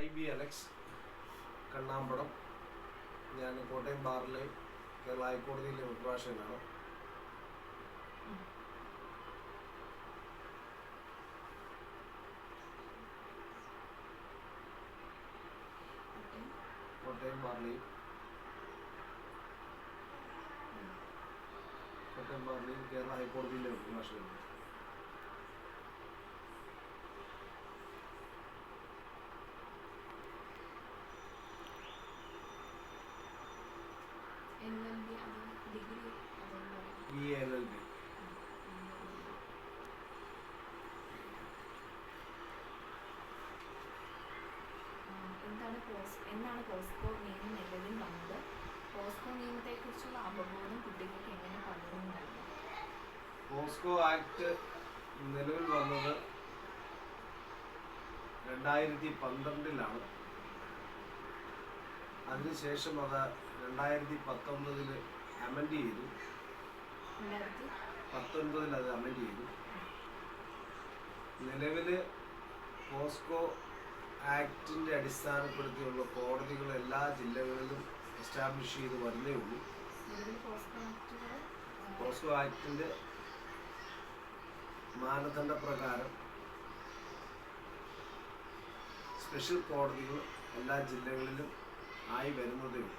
IB Alex Kannampadam. ഞാൻ കോട്ടയം ബാറിലെ കേരള ഹൈക്കോടതിയിലെ അഭിഭാഷകനാണ്. കോട്ടയം ബാറിലെയും കേരള ഹൈക്കോടതിയിലെ അഭിഭാഷകനാണ്. LLB. എന്നാണ് പോസ്കോ നിയമം നിലവിൽ വന്നത്? പോസ്കോ നിയമത്തെക്കുറിച്ചുള്ള അവബോധം കുട്ടികൾക്ക് എങ്ങനെ പകർന്നു നൽകും? പോസ്കോ ആക്ട് നിലവിൽ വന്നത് 2012 അതിനുശേഷം അത് 2019 അമെൻഡ് ചെയ്തു. 2019 അത് അമെൻഡ് ചെയ്തു. നിലവിൽ പോസ്കോ ആക്ടിൻ്റെ അടിസ്ഥാനപ്പെടുത്തിയുള്ള കോടതികൾ എല്ലാ ജില്ലകളിലും എസ്റ്റാബ്ലിഷ് ചെയ്ത് വരുന്നേ ഉള്ളൂ. പോസ്കോ ആക്ടിൻ്റെ മാനദണ്ഡ പ്രകാരം സ്പെഷ്യൽ കോടതികൾ എല്ലാ ജില്ലകളിലും ആയി വരുന്നതേ ഉള്ളൂ.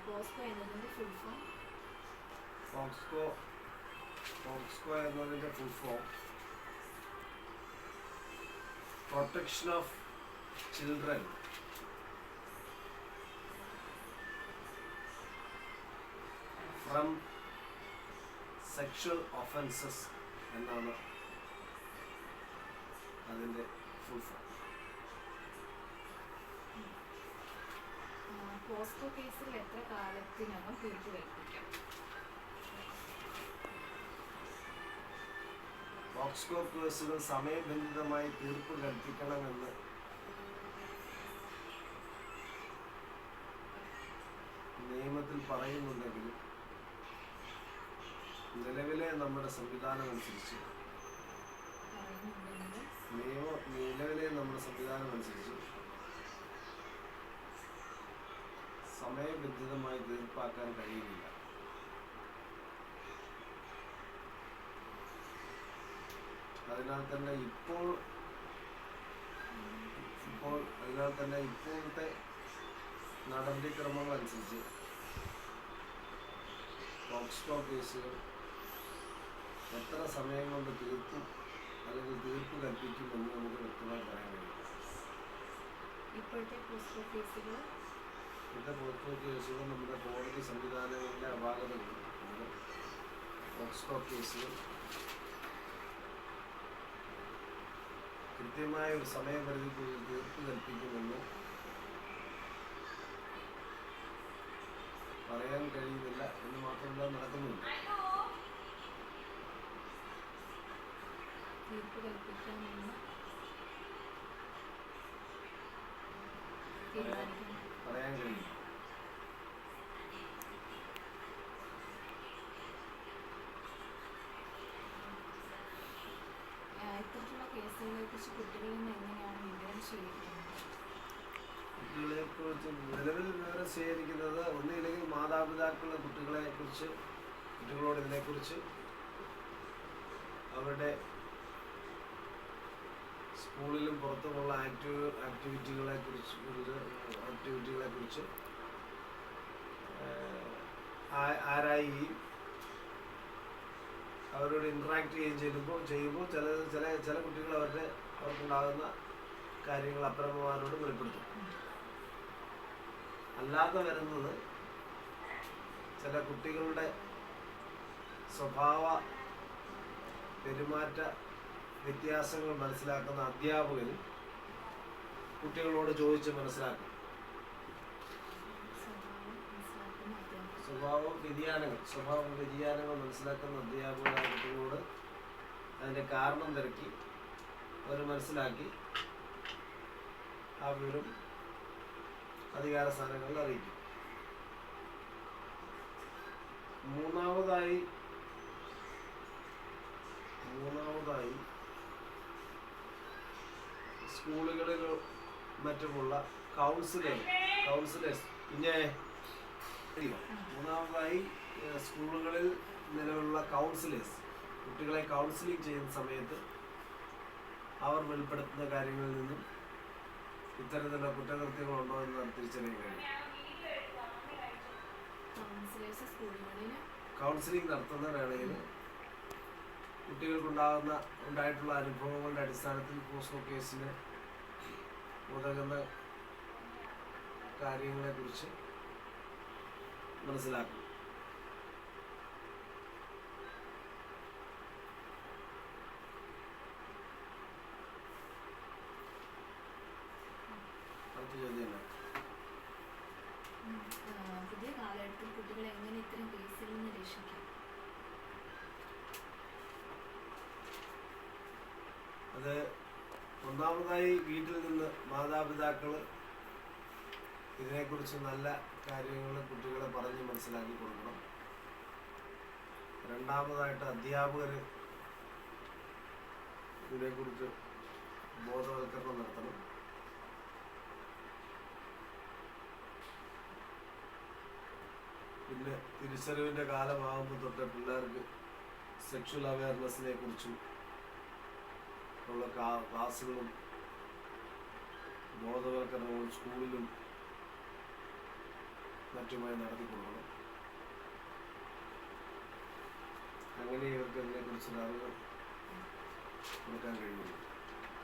പോസ്കോ എന്നതിൻ്റെ ഫുൾ ഫോം? പോസ്കോ എന്നതിൻ്റെ full form protection of children from sexual offences എന്നാണ് അതിൻ്റെ ഫുൾ ഫോം. പോസ്കോ കേസിൽ എത്ര കാലത്തിനകം തീർപ്പ് കൽപ്പിക്കാം? പോസ്കോ കേസുകൾ സമയബന്ധിതമായി തീർപ്പ് കൽപ്പിക്കണമെന്ന് നിയമത്തിൽ പറയുന്നുണ്ടെങ്കിലും നിലവിലെ നമ്മുടെ സംവിധാനം അനുസരിച്ച് സമയബന്ധിതമായി തീർപ്പാക്കാൻ കഴിയുന്നില്ല. അതിനാൽ തന്നെ ഇപ്പോഴത്തെ നടപടിക്രമങ്ങൾ അനുസരിച്ച് പോക്സോ കേസുകൾ എത്ര സമയം കൊണ്ട് തീർപ്പ് കൽപ്പിക്കുമെന്ന് നമുക്ക് വ്യക്തമായി പറയാൻ കഴിയും. ഇപ്പോഴത്തെ പോസ്കോ കേസുകൾ നമ്മുടെ കോടതി സംവിധാനങ്ങളിലെ അപാകതകളും പോക്സോ കേസുകൾ കൃത്യമായ ഒരു സമയപരിധിക്കുള്ളിൽ തീർപ്പ് കൽപ്പിക്കുമെന്ന് പറയാൻ കഴിയുന്നില്ല എന്ന് മാത്രമല്ല നടക്കുന്നുണ്ട്. തീർപ്പ് കൽപ്പിക്കാമെന്ന് പറയാൻ കഴിയും. ഇത്തരത്തിലുള്ള കേസുകളെ കുറിച്ച് കുട്ടികളിൽ നിന്ന് എങ്ങനെയാണ് വിവരം ശേഖരിക്കുന്നത്? കുട്ടികളെക്കുറിച്ച് നിലവിൽ വിവരം ശേഖരിക്കുന്നത് ഒന്നുമില്ലെങ്കിൽ മാതാപിതാക്കൾ കുട്ടികളോട് ഇതിനെക്കുറിച്ച് അവരുടെ സ്കൂളിലും പുറത്തുമുള്ള ആക്ടിവിറ്റികളെ കുറിച്ച് ആരായുകയും അവരോട് ഇൻട്രാക്ട് ചെയ്യുമ്പോൾ ചില കുട്ടികൾ അവർക്കുണ്ടാകുന്ന കാര്യങ്ങൾ അപ്പനമ്മമാരോട് വെളിപ്പെടുത്തും. അല്ലാതെ വരുന്നത് ചില കുട്ടികളുടെ സ്വഭാവ പെരുമാറ്റ വ്യത്യാസങ്ങൾ മനസ്സിലാക്കുന്ന അധ്യാപകരും കുട്ടികളോട് ചോദിച്ച് മനസ്സിലാക്കും. സ്വഭാവ വ്യതിയാനങ്ങൾ മനസ്സിലാക്കുന്ന അധ്യാപകരായ കുട്ടികളോട് അതിൻ്റെ കാരണം തിരക്കി അവർ മനസ്സിലാക്കി ആ വിവരം അധികാര സ്ഥാനങ്ങളിൽ അറിയിക്കും. മൂന്നാമതായി സ്കൂളുകളിൽ മറ്റുമുള്ള കൗൺസിലേഴ്സ് പിന്നെ മൂന്നാമതായി സ്കൂളുകളിൽ നിലവിലുള്ള കൗൺസിലേഴ്സ് കുട്ടികളെ കൗൺസിലിംഗ് ചെയ്യുന്ന സമയത്ത് അവർ വെളിപ്പെടുത്തുന്ന കാര്യങ്ങളിൽ നിന്നും ഇത്തരത്തിലുള്ള കുറ്റകൃത്യങ്ങളുണ്ടോ എന്ന് തിരിച്ചറിയാൻ കഴിയും. കൗൺസിലിംഗ് നടത്തുന്ന വേളയിൽ ഉണ്ടായിട്ടുള്ള അനുഭവങ്ങളുടെ അടിസ്ഥാനത്തിൽ പോസ്കോ കേസിന് ഉതകുന്ന കാര്യങ്ങളെക്കുറിച്ച് മനസ്സിലാക്കും. അടുത്ത ചോദ്യം പുതിയ കാലഘട്ടത്തിൽ കുട്ടികളെ എങ്ങനെ ഇത്തരം കേസിൽ നിന്ന് രക്ഷിക്കാം? അത് ഒന്നാമതായി വീട്ടിൽ നിന്ന് മാതാപിതാക്കൾ ഇതിനെക്കുറിച്ച് നല്ല കാര്യങ്ങൾ കുട്ടികളെ പറഞ്ഞ് മനസ്സിലാക്കി കൊടുക്കണം. രണ്ടാമതായിട്ട് അധ്യാപകർ ഇതിനെക്കുറിച്ച് ബോധവൽക്കരണം നടത്തണം. പിന്നെ തിരിച്ചറിവിൻ്റെ കാലമാകുമ്പോൾ തൊട്ട് പിള്ളേർക്ക് സെക്ഷൽ അവയർനെസ്സിനെ കുറിച്ചും ഉള്ള ക്ലാസ്സുകളും ബോധവൽക്കരണവും സ്കൂളിലും മറ്റുമായി നടത്തി കൊടുക്കണം. അങ്ങനെ ഇവർക്ക് ഇതിനെക്കുറിച്ചുള്ള അറിവ് കൊടുക്കാൻ കഴിയുള്ളൂ.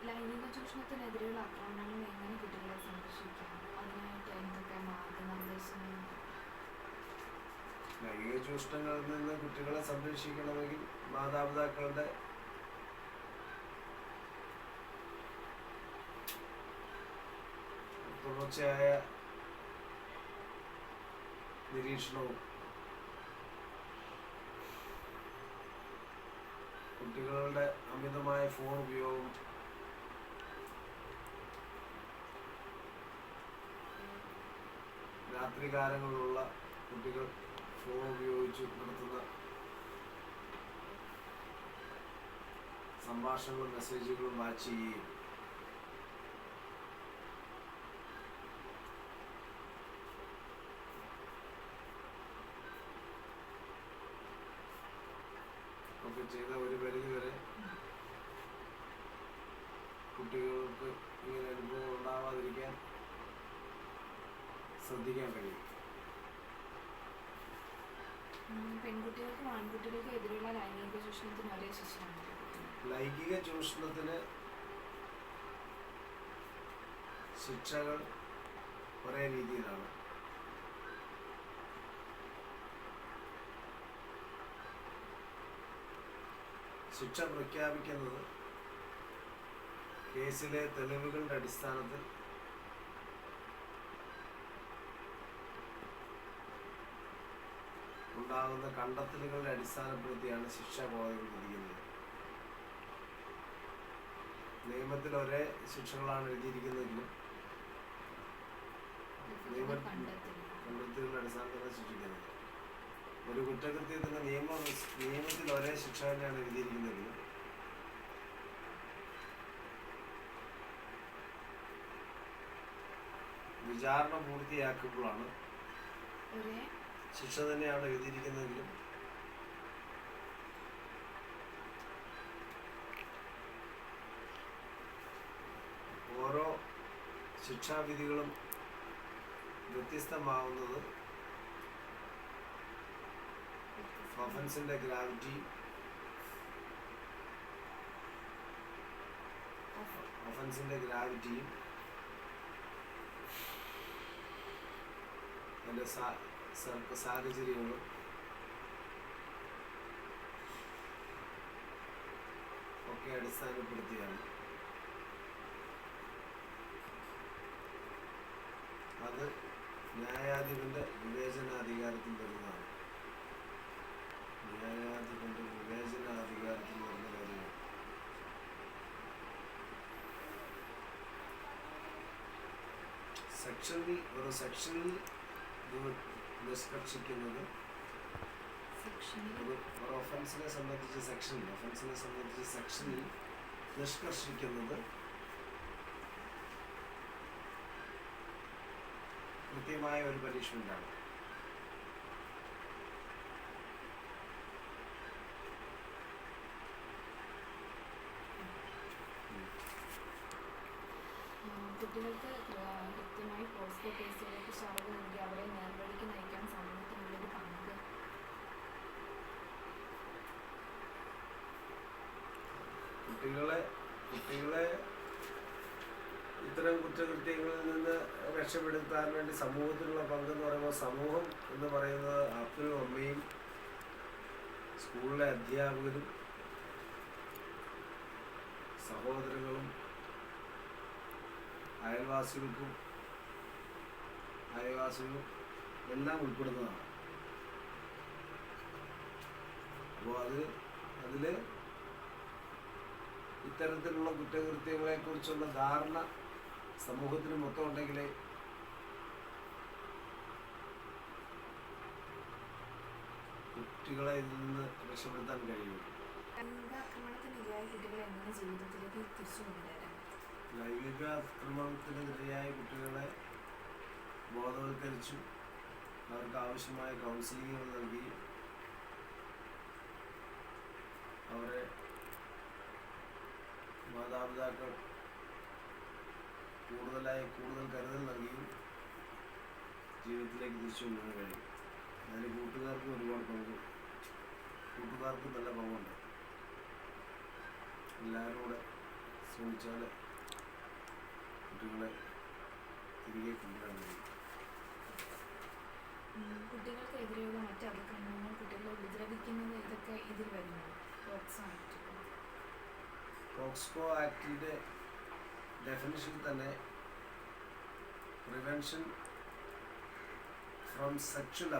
ലൈംഗിക ചൂഷണത്തിനെതിരെയുള്ള ആക്രമണങ്ങൾ എങ്ങനെ കുട്ടികളെ സംരക്ഷിക്കാം? അതിനായിട്ട് എന്തൊക്കെ മാർഗനിർദ്ദേശങ്ങൾ? ലൈംഗിക ചൂഷണങ്ങളിൽ നിന്ന് കുട്ടികളെ സംരക്ഷിക്കണമെങ്കിൽ മാതാപിതാക്കളുടെ തുടർച്ചയായ നിരീക്ഷണവും കുട്ടികളുടെ അമിതമായ ഫോൺ ഉപയോഗം രാത്രികാലങ്ങളിലുള്ള കുട്ടികൾ ഫോൺ ഉപയോഗിച്ച് നടത്തുന്ന സംഭാഷണങ്ങളും മെസ്സേജുകളും വാച്ച് ചെയ്യുകയും ഒക്കെ ചെയ്ത ഒരു പരിധി വരെ കുട്ടികൾക്ക് ഇങ്ങനെ അനുഭവം ഉണ്ടാവാതിരിക്കാൻ ശ്രദ്ധിക്കാൻ കഴിയും. പെൺകുട്ടികൾക്കും ആൺകുട്ടികൾക്കും എതിരെയുള്ള ലൈംഗിക ചൂഷണത്തിന് ഒരേ ശിക്ഷയാണ്. ലൈംഗിക ചൂഷണത്തിന് ശിക്ഷകൾ ഒരേ രീതിയിലാണ്. ശിക്ഷ പ്രഖ്യാപിക്കുന്നത് കേസിലെ തെളിവുകളുടെ അടിസ്ഥാനത്തിൽ ഉണ്ടാകുന്ന കണ്ടെത്തലുകളുടെ അടിസ്ഥാനപ്പെടുത്തിയാണ് ശിക്ഷ കോടതികൾ വിധിക്കുന്നത്. നിയമത്തിൽ ഒരേ ശിക്ഷകളാണ് എഴുതിയിരിക്കുന്നതെങ്കിലും കണ്ടെത്തലുകളുടെ അടിസ്ഥാനത്തിലാണ് ശിക്ഷിക്കുന്നത്. ഒരു കുറ്റകൃത്യത്തിന് നിയമത്തിൽ ഒരേ ശിക്ഷ തന്നെയാണ് എഴുതിയിരിക്കുന്നതെങ്കിലും വിചാരണ പൂർത്തിയാക്കുമ്പോഴാണ് ശിക്ഷ തന്നെയാണ് എഴുതിയിരിക്കുന്നതെങ്കിലും ഓരോ ശിക്ഷാവിധികളും വ്യത്യസ്തമാവുന്നത് ഒഫൻസിന്റെ ഗ്രാവിറ്റിയും അതിൻ്റെ സാഹചര്യങ്ങളും ഒക്കെ അടിസ്ഥാനപ്പെടുത്തിയാണ്. അത് ന്യായാധിപന്റെ വിവേചനാധികാരത്തിൽ വരുന്നതാണ്. ന്യായാധിപന്റെ വിവേചനാധികാരത്തിൽ വരുന്ന കാര്യമാണ്. സെക്ഷനിൽ ഒരു സെക്ഷനിൽ ഇത് നിഷ്കർഷിക്കുന്നത് ഒരു ഒഫൻസിനെ സംബന്ധിച്ച് സെക്ഷനിൽ നിഷ്കർഷിക്കുന്നത് കൃത്യമായ ഒരു പനിഷ്മെന്റാണ്. കുട്ടികൾക്ക് കൃത്യമായി പോസ്കോ കേസുകളെക്കുറിച്ച് അറിവ് നൽകി അവരെ നേർവഴിക്ക് നയിക്കാൻ സമൂഹത്തിനുള്ളൊരു പങ്ക്. കുട്ടികളെ ഇത്തരം കുറ്റകൃത്യങ്ങളിൽ നിന്ന് രക്ഷപ്പെടുത്താൻ വേണ്ടി സമൂഹത്തിനുള്ള പങ്കെന്ന് പറയുമ്പോൾ, സമൂഹം എന്ന് പറയുന്നത് അപ്പനും അമ്മയും സ്കൂളിലെ അധ്യാപകരും സഹോദരങ്ങളും അയൽവാസികളും എല്ലാം ഉൾപ്പെടുന്നതാണ്. അപ്പോൾ അതിൽ ഇത്തരത്തിലുള്ള കുറ്റകൃത്യങ്ങളെക്കുറിച്ചുള്ള ധാരണ സമൂഹത്തിന് മൊത്തം ഉണ്ടെങ്കിലേ കുട്ടികളെ ഇതിൽ നിന്ന് രക്ഷപ്പെടുത്താൻ കഴിയുള്ളൂ. ലൈംഗികാക്രമണത്തിനിരയായ കുട്ടികളെ എങ്ങനെ ജീവിതത്തിലേക്ക് തിരിച്ചു കൊണ്ടുവരാം? ലൈംഗികാക്രമണത്തിനെതിരായ കുട്ടികളെ ബോധവൽക്കരിച്ചു അവർക്ക് ആവശ്യമായ കൗൺസിലിങ്ങുകൾ നൽകി അവരെ മാതാപിതാക്കൾ കൂടുതൽ കരുതൽ നൽകിയും ജീവിതത്തിലേക്ക് തിരിച്ചു കൊണ്ടുവരാൻ കഴിയും. അതിന് കൂട്ടുകാർക്കും ഒരുപാട് കൂട്ടുകാർക്കും നല്ല പങ്കുണ്ട്. എല്ലാവരും കൂടെ ശ്രമിച്ചാൽ കുട്ടികളെ തിരികെ കൊണ്ടുവരാൻ കഴിയും. കുട്ടികൾക്കെതിരെയുള്ള മറ്റ് അതിക്രമങ്ങൾ, കുട്ടികളെ ഉപദ്രവിക്കുന്നത്, ഇതൊക്കെ ഇതിൽ വരുന്നു. പോക്സ്കോ ആക്ടിൻ്റെ ഡെഫിനിഷൻ തന്നെ പ്രിവെൻഷൻ ഫ്രം സെക്ഷൽ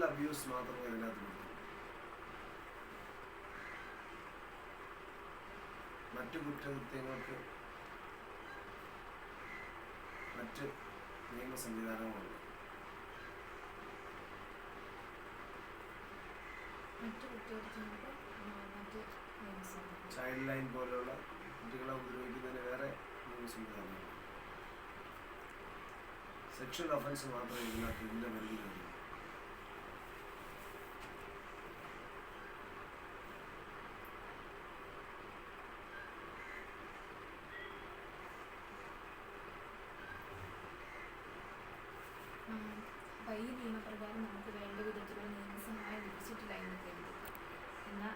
അബ്യൂസ് മാത്രമേ ഇതിനകത്ത് കൊടുക്കൂ. മറ്റു കുറ്റകൃത്യങ്ങൾക്ക് മറ്റ് നിയമ സംവിധാനങ്ങളുണ്ട്. ചൈൽഡ് ലൈൻ പോലെയുള്ള കുട്ടികളെ ഉപദ്രവിക്കുന്നതിന് വേറെ നിയമ സംവിധാനങ്ങളുണ്ട്. സെക്ഷൽ ഒഫൻസ് മാത്രമേ ഇതിൻ്റെ പരിധിയിലുള്ളൂ. ഈ നിയമപ്രകാരം നമുക്ക് വേണ്ട വിധത്തിലുള്ള നിയമസഹായം ലഭിച്ചിട്ടില്ല എന്ന് കരുതുക. എന്നാൽ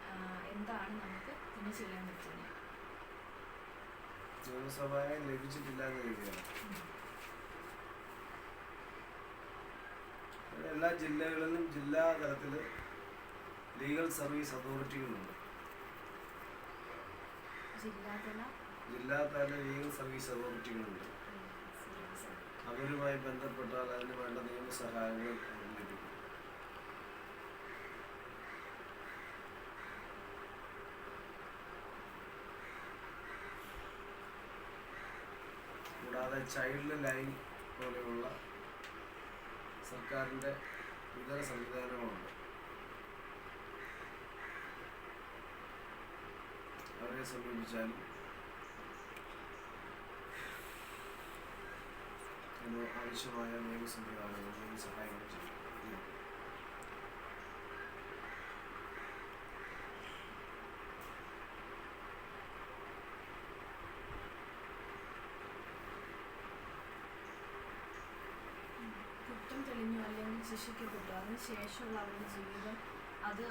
എന്താണ് നമുക്ക് ഇനി ചെയ്യാൻ പറ്റുന്നത്? നിയമസഹായം ലഭിച്ചിട്ടില്ല എന്ന് കരുതുകയാണ്. എല്ലാ ജില്ലകളിലും ജില്ലാ തലത്തിൽ ലീഗൽ സർവീസ് അതോറിറ്റികളുണ്ട്. ജില്ലാതല ലീഗൽ സർവീസ് അതോറിറ്റികളുണ്ട്. അവരുമായി ബന്ധപ്പെട്ടാൽ അതിന് വേണ്ട നിയമസഹായങ്ങൾ ലഭിക്കും. കൂടാതെ ചൈൽഡ് ലൈൻ പോലെയുള്ള സർക്കാരിൻ്റെ ഇതര സംവിധാനങ്ങളുണ്ട്. അവരെ സമീപിച്ചാലും ആവശ്യമായ നിയമ സംവിധാനങ്ങൾ, നിയമ സഹായങ്ങൾ ചെയ്യും. കുറ്റം തെളിഞ്ഞു അല്ലെങ്കിൽ ശിക്ഷിക്കപ്പെട്ടു അതിനുശേഷമുള്ള അവരുടെ ജീവിതം അത്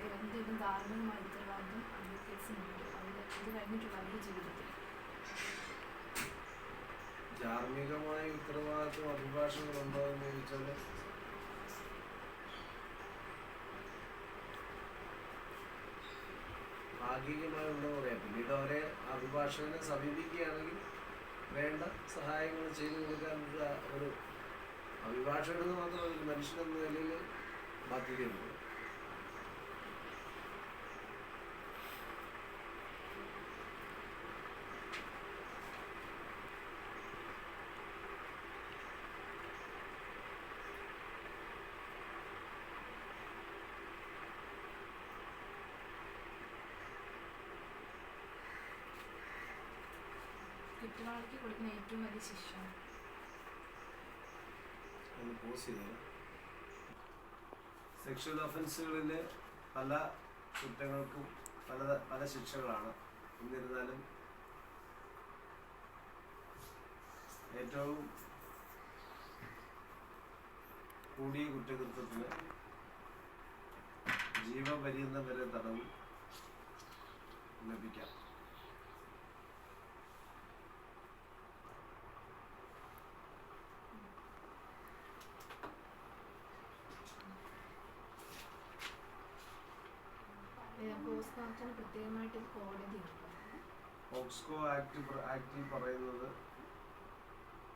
എന്തെങ്കിലും ധാർമ്മികമായ ഉത്തരവാദിത്വം അഡ്വക്കേറ്റ്സിനുണ്ട്. ഇത് കഴിഞ്ഞിട്ടുള്ള അവരുടെ ജീവിതത്തിൽ ധാർമ്മികമായ ഉത്തരവാദിത്വം അഭിഭാഷകരുണ്ടോ എന്ന് ചോദിച്ചാൽ ഭാഗികമായി ഉണ്ടോ പറയാം. പിന്നീട് അവരെ അഭിഭാഷകനെ സമീപിക്കുകയാണെങ്കിൽ വേണ്ട സഹായങ്ങൾ ചെയ്തു കൊടുക്കാനുള്ള ഒരു അഭിഭാഷകനെന്ന് മാത്രമല്ല ഒരു മനുഷ്യനെന്ന നിലയിൽ ബാധ്യതയുണ്ട്. കുറ്റവാളിക്ക് കൊടുക്കുന്ന ഏറ്റവും വലിയ ശിക്ഷ? ഒന്ന് പോസ് ചെയ്താൽ സെക്ഷൽ ഒഫൻസുകളിൽ പല കുറ്റങ്ങൾക്കും പല ശിക്ഷകളാണ്. എന്നിരുന്നാലും ഏറ്റവും കൂടിയ കുറ്റകൃത്യത്തിന് ജീവപര്യന്തം വരെ തടവ് ലഭിക്കാം. പോസ്കോ ആക്ടിന് പ്രത്യേകമായിട്ടൊരു കോടതിയുണ്ട്. പോക്സ്കോ ആക്ടിൽ പറയുന്നത്,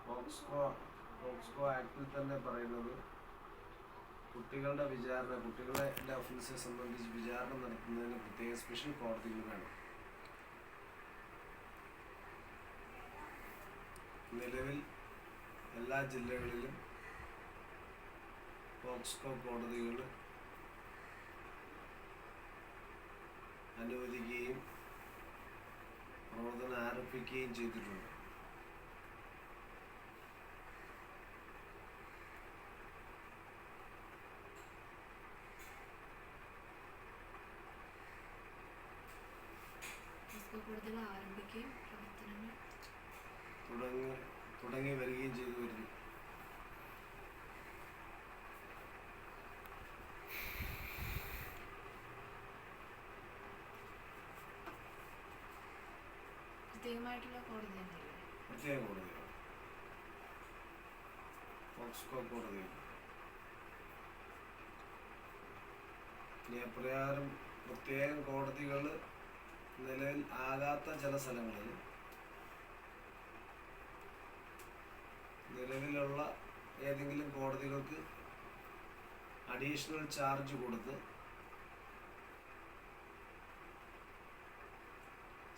പോക്സ്കോ ആക്ടിൽ തന്നെ പറയുന്നത് കുട്ടികളുടെ വിചാരണ, കുട്ടികളുടെ ഒഫൻസിനെ സംബന്ധിച്ച് വിചാരണ നടത്തുന്നതിന് പ്രത്യേക സ്പെഷ്യൽ കോടതികൾ വേണം. നിലവിൽ എല്ലാ ജില്ലകളിലും പോക്സ്കോ കോടതികൾ അനുവദിക്കുകയും പ്രവർത്തനം ആരംഭിക്കുകയും ചെയ്തിട്ടുണ്ട്. പോസ്കോ കോടതികൾ ആരംഭിക്കുകയും പ്രവർത്തനങ്ങൾ തുടങ്ങി വരികയും ചെയ്തു വരുന്നു. പ്രത്യേകമായിട്ടുള്ള കോടതി തന്നെയല്ലേ? പ്രത്യേക കോടതിയാണ് പോക്സ്കോ കോടതി. നിയമപ്രകാരം പ്രത്യേകം കോടതികൾ നിലവിൽ ആകാത്ത ചില സ്ഥലങ്ങളിൽ നിലവിലുള്ള ഏതെങ്കിലും കോടതികൾക്ക് അഡീഷണൽ ചാർജ് കൊടുത്ത്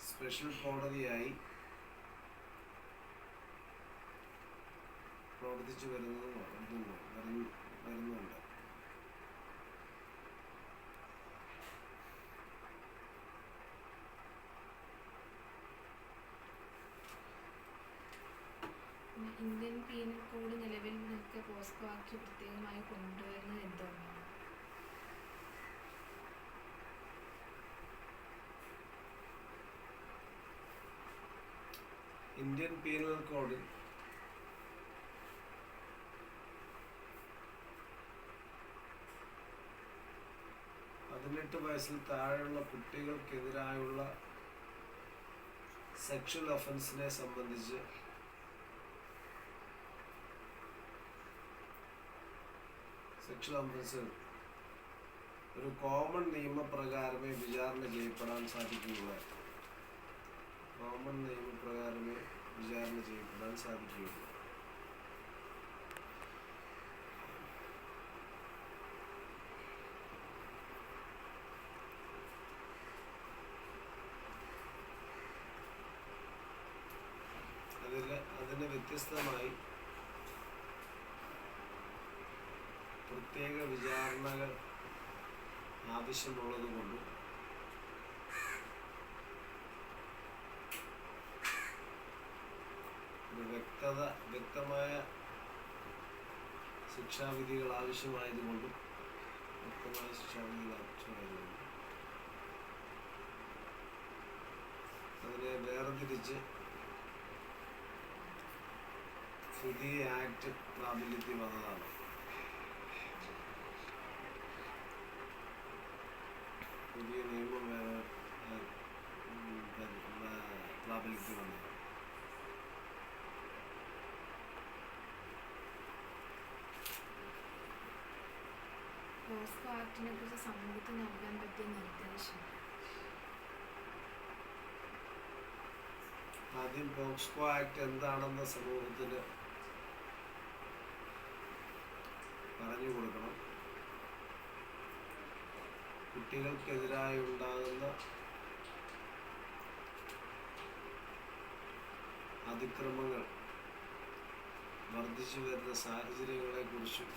സ്പെഷ്യൽ കോടതിയായി പ്രവർത്തിച്ചു വരുന്നുണ്ട്. ഇന്ത്യൻ പീനൽ കോഡ് നിലവിൽ നിൽക്കെ പോസ്കോ ആക്ട് പ്രത്യേകമായി കൊണ്ടുവരുന്നത് എന്തുകൊണ്ടാണ്? ഇന്ത്യൻ പീനൽ കോഡിൽ പതിനെട്ട് വയസ്സിൽ താഴെയുള്ള കുട്ടികൾക്കെതിരായുള്ള സെക്ഷൽ ഒഫൻസിനെ സംബന്ധിച്ച് സെക്ഷൽ ഒഫൻസ് ഒരു കോമൺ നിയമപ്രകാരമേ വിചാരണ ചെയ്യപ്പെടാൻ സാധിക്കുകയുള്ളൂ. അതിന് വ്യത്യസ്തമായി പ്രത്യേക വിചാരണകൾ ആവശ്യമുള്ളത് കൊണ്ടും വ്യക്തമായ ശിക്ഷാവിധികൾ ആവശ്യമായതുകൊണ്ടും അതിനെ വേർതിരിച്ച് പുതിയ ആക്ട് പ്രാബല്യത്തിൽ വന്നതാണ്. പുതിയ നിയമം പ്രാബല്യത്തിൽ വന്നതാണ്. പോസ്കോ ആക്ടിനെ കുറിച്ച് സമൂഹത്തിന് നൽകാൻ പറ്റിയ നിർദ്ദേശം? ആദ്യം പോക്സ്കോ ആക്ട് എന്താണെന്ന് സമൂഹത്തിന് പറഞ്ഞു കൊടുക്കണം. കുട്ടികൾക്കെതിരായി ഉണ്ടാകുന്ന അതിക്രമങ്ങൾ വർദ്ധിച്ചു വരുന്ന സാഹചര്യങ്ങളെക്കുറിച്ചും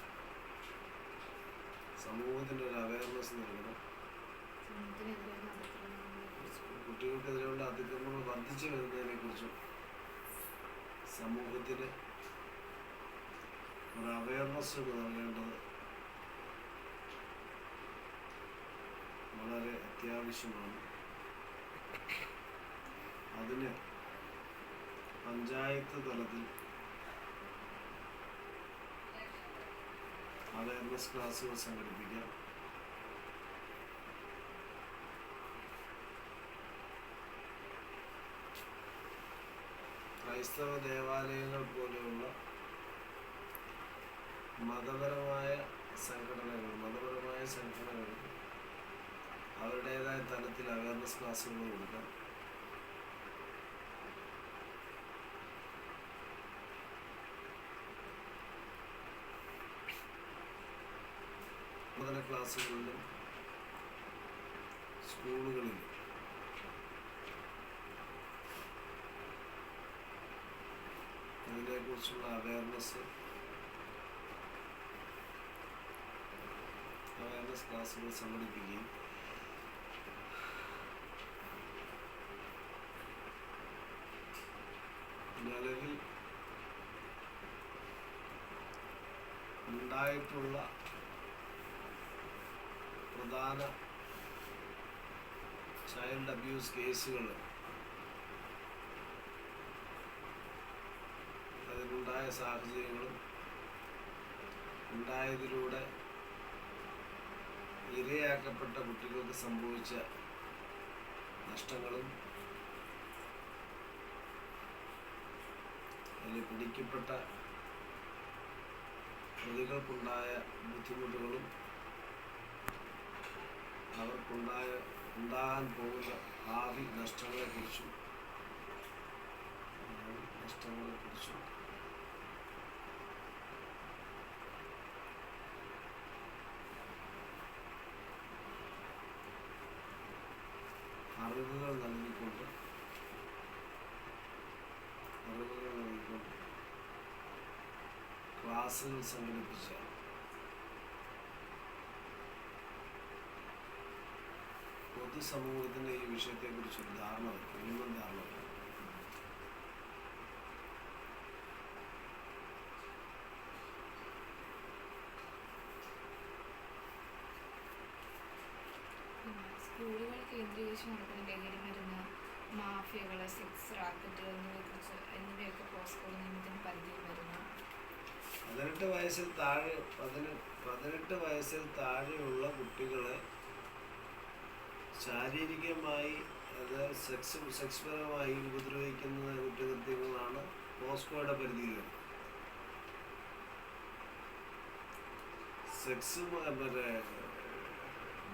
സമൂഹത്തിന് ഒരു അവയർനെസ് നൽകണം. കുട്ടികൾക്കെതിരെയുള്ള അതിക്രമങ്ങൾ വർദ്ധിച്ചു വരുന്നതിനെ കുറിച്ചും സമൂഹത്തിന് ഒരു അവയർനെസ് നൽകേണ്ടത് വളരെ അത്യാവശ്യമാണ്. അതിന് പഞ്ചായത്ത് തലത്തിൽ അവയർനെസ് ക്ലാസ്സുകൾ സംഘടിപ്പിക്കാം. ക്രൈസ്തവ ദേവാലയങ്ങൾ പോലെയുള്ള മതപരമായ സംഘടനകൾ അവരുടേതായ തലത്തിൽ അവയർനെസ് ക്ലാസ്സുകൾ കൊടുക്കാം. നൂതന ക്ലാസ്സുകളിലും സ്കൂളുകളിലും ഇതിനെക്കുറിച്ചുള്ള അവയർനെസ് ക്ലാസ്സുകൾ സംഘടിപ്പിക്കുകയും നിലവിൽ ഉണ്ടായിട്ടുള്ള പ്രധാന ചൈൽഡ് അബ്യൂസ് കേസുകൾ, അതിനുണ്ടായ സാഹചര്യങ്ങളും ഉണ്ടായതിലൂടെ ഇരയാക്കപ്പെട്ട കുട്ടികൾക്ക് സംഭവിച്ച നഷ്ടങ്ങളും അതിൽ പിടിക്കപ്പെട്ട പ്രതികൾക്കുണ്ടായ ബുദ്ധിമുട്ടുകളും ഉണ്ടാകാൻ പോകുന്ന ഭാവി നഷ്ടങ്ങളെക്കുറിച്ചും അറിവുകൾ നൽകിക്കൊണ്ട് ക്ലാസുകൾ സംഘടിപ്പിച്ച പൊതുസമൂഹത്തിന് ഈ വിഷയത്തെക്കുറിച്ചൊരു ധാരണ വരും, മിനിമം ധാരണ വരും. സ്കൂളുകൾ കേന്ദ്രീകരിച്ച് നടക്കുന്ന ലഹരി മരുന്ന് മാഫിയകൾ, സെക്സ് റാക്കറ്റുകൾ എന്നിവയൊക്കെ പോസ്കോ നിയമത്തിന് പരിധിയിൽ വരുന്നു. 18 വയസ്സിൽ താഴെയുള്ള കുട്ടികളെ ശാരീരികമായി സെക്സ് പരമായി ഉപദ്രവിക്കുന്ന കുറ്റകൃത്യങ്ങളാണ് പോസ്കോയുടെ പരിധിയിൽ വരുന്നത്.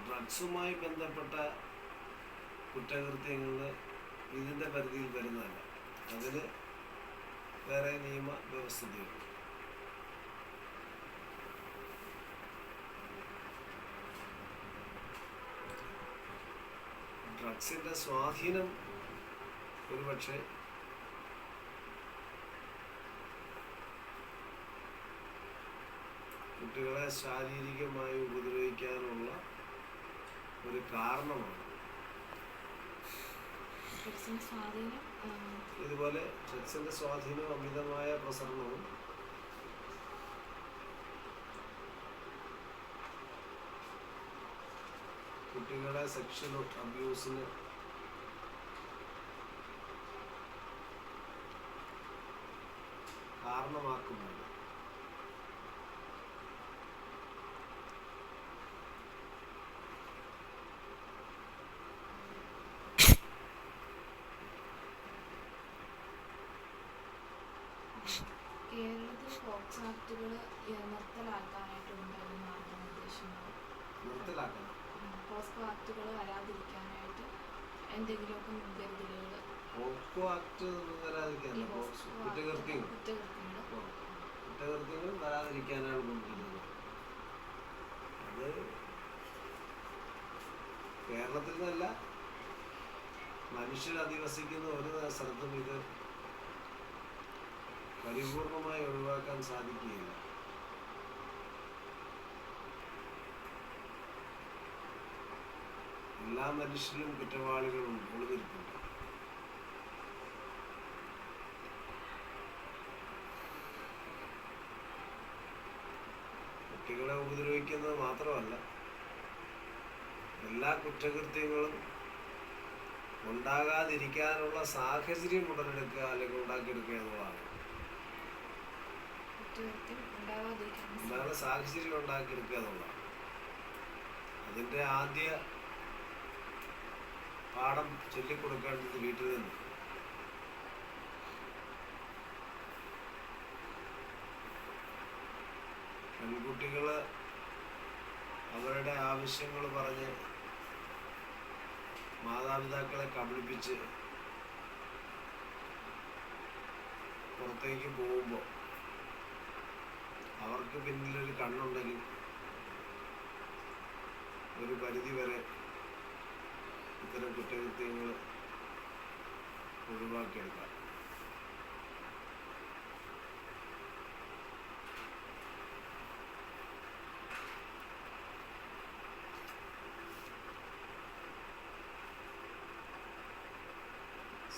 ഡ്രഗ്സുമായി ബന്ധപ്പെട്ട കുറ്റകൃത്യങ്ങൾ ഇതിൻ്റെ പരിധിയിൽ വരുന്നതല്ല. അതിന് വേറെ നിയമ വ്യവസ്ഥിതിയുണ്ട്. ഡ്രഗ്സിൻ്റെ സ്വാധീനം ഒരുപക്ഷെ കുട്ടികളെ ശാരീരികമായി ഉപദ്രവിക്കാനുള്ള ഒരു കാരണമാണ്. ഇതുപോലെ ഡ്രഗ്സിൻ്റെ സ്വാധീനവും അമിതമായ പ്രസരണവും കുട്ടികളെ സെക്ഷൽ അബ്യൂസിന് കാരണമാക്കുന്നുണ്ട്. കേരളത്തിൽ പോക്സോ ആക്ടുകൾ നിർത്തലാക്കാനായിട്ടുണ്ടായിരുന്ന മാർഗനിർദ്ദേശങ്ങൾ, പോസ്കോ ആക്ടുകൾ വരാതിരിക്കാനായിട്ട് എന്തെങ്കിലുമൊക്കെ മുൻകരുതലുകൾ? പോക്സോ ആക്ട് വരാതിരിക്കാനല്ല, കുറ്റകൃത്യങ്ങൾ വരാതിരിക്കാനാണ് കൊണ്ടുവരുന്നത്. അത് കേരളത്തിൽ നിന്നല്ല, മനുഷ്യർ അധിവസിക്കുന്ന ഒരു സ്ഥലത്തും ഇത് പരിപൂർണമായി ഒഴിവാക്കാൻ സാധിക്കുകയില്ല. എല്ലാ മനുഷ്യരും കുറ്റവാളികളും ഒളിവിരിപ്പുണ്ട്. കുട്ടികളെ ഉപദ്രവിക്കുന്നത് മാത്രമല്ല, എല്ലാ കുറ്റകൃത്യങ്ങളും ഉണ്ടാകാതിരിക്കാനുള്ള സാഹചര്യം ഉടലെടുക്കുക അല്ലെങ്കിൽ ഉണ്ടാക്കിയെടുക്കുക എന്നുള്ളതാണ്. ഉണ്ടാകുന്ന സാഹചര്യം ഉണ്ടാക്കിയെടുക്കുക എന്നുള്ളതാണ്. അതിൻ്റെ ആദ്യ പാഠം ചൊല്ലിക്കൊടുക്കേണ്ടത് വീട്ടിൽ നിന്ന്. പെൺകുട്ടികൾ അവരുടെ ആവശ്യങ്ങൾ പറഞ്ഞ് മാതാപിതാക്കളെ കബളിപ്പിച്ച് പുറത്തേക്ക് പോകുമ്പോൾ അവർക്ക് പിന്നിലൊരു കണ്ണുണ്ടെങ്കിൽ ഒരു പരിധി വരെ ഇത്തരം കുറ്റകൃത്യങ്ങൾ ഒഴിവാക്കിയെടുക്കാം.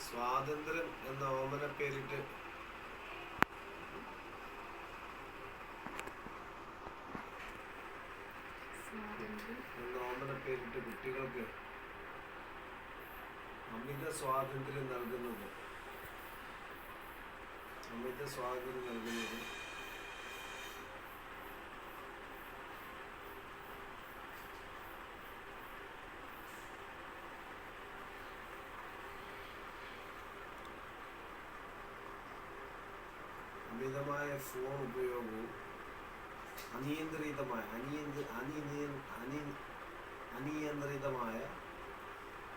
സ്വാതന്ത്ര്യം എന്ന ഓമന പേരിട്ട് കുട്ടികൾക്ക് അമിത സ്വാതന്ത്ര്യം നൽകുന്നത് അമിതമായ ഫോൺ ഉപയോഗവും അനിയന്ത്രിതമായ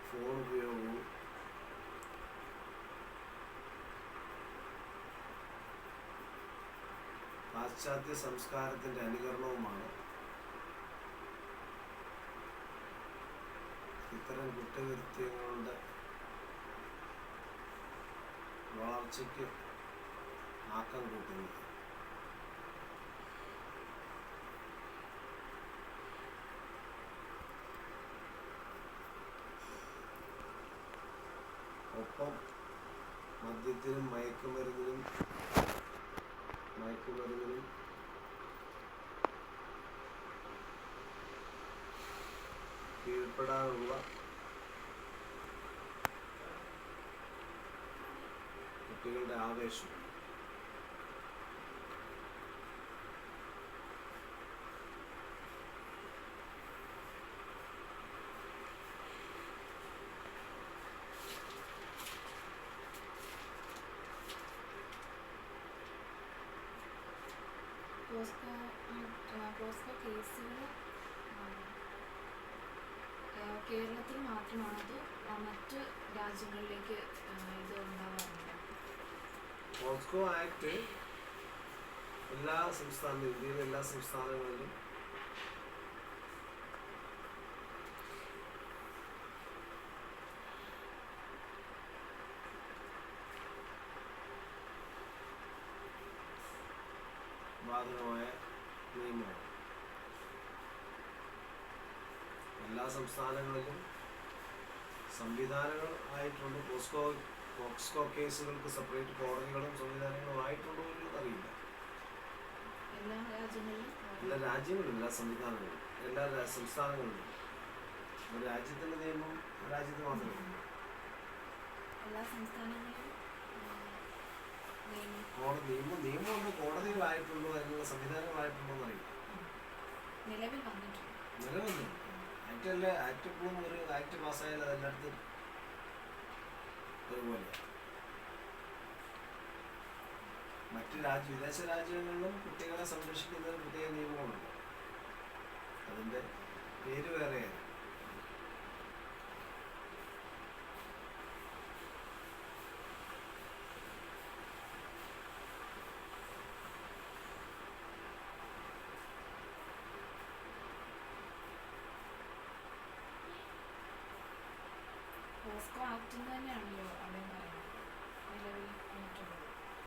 ഫോൺ ഉപയോഗവും പാശ്ചാത്യ സംസ്കാരത്തിൻ്റെ അനുകരണവുമാണ് ഇത്തരം കുറ്റകൃത്യങ്ങളുടെ വളർച്ചയ്ക്ക് ആക്കം കൂട്ടുന്നത്. ഒപ്പം മദ്യത്തിനും മയക്കുമരുന്നിനും കീഴ്പ്പെടാനുള്ള കുട്ടികളുടെ ആവേശം പോസ്കോ കേസുകൾ കേരളത്തിൽ മാത്രമാണോ അതോ മറ്റ് രാജ്യങ്ങളിലേക്ക് ഇത് ഉണ്ടാവാറുണ്ട്? പോസ്കോ ആക്ട് ഇന്ത്യയിലെ എല്ലാ സംസ്ഥാനങ്ങളിലും ബാധകമായ നിയമമാണ്. എല്ലാ സംസ്ഥാനങ്ങളിലും സംവിധാനങ്ങൾ ആയിട്ടുണ്ട്. പോക്സ്കോ കേസുകൾക്ക് സെപ്പറേറ്റ് കോടതികളും സംവിധാനങ്ങളും ആയിട്ടുണ്ടോ എന്ന് അറിയില്ല. എല്ലാ രാജ്യങ്ങളിലും എല്ലാ സംവിധാനങ്ങളിലും എല്ലാ സംസ്ഥാനങ്ങളിലും. രാജ്യത്തിൻ്റെ നിയമം രാജ്യത്ത് മാത്രമേ ഉള്ളൂ. എല്ലാ സംസ്ഥാനങ്ങളിലും നിയമമുണ്ട്. കോടതികളായിട്ടുണ്ടോ അതിനുള്ള സംവിധാനങ്ങളായിട്ടുണ്ടോ എന്നറിയില്ല. നിലവിൽ വന്നിട്ടുണ്ട്. ആക്ട് എപ്പോഴും ഒരു ആക്ട് പാസ്സായാൽ അതെല്ലായിടത്തും അതുപോലെ. വിദേശ രാജ്യങ്ങളിലും കുട്ടികളെ സംരക്ഷിക്കുന്നതിന് പ്രത്യേക നിയമങ്ങളുണ്ട്. അതിൻ്റെ പേര് വേറെയാണ്. പോസ്കോ ആക്ട് തന്നെയാണല്ലോ അവിടെ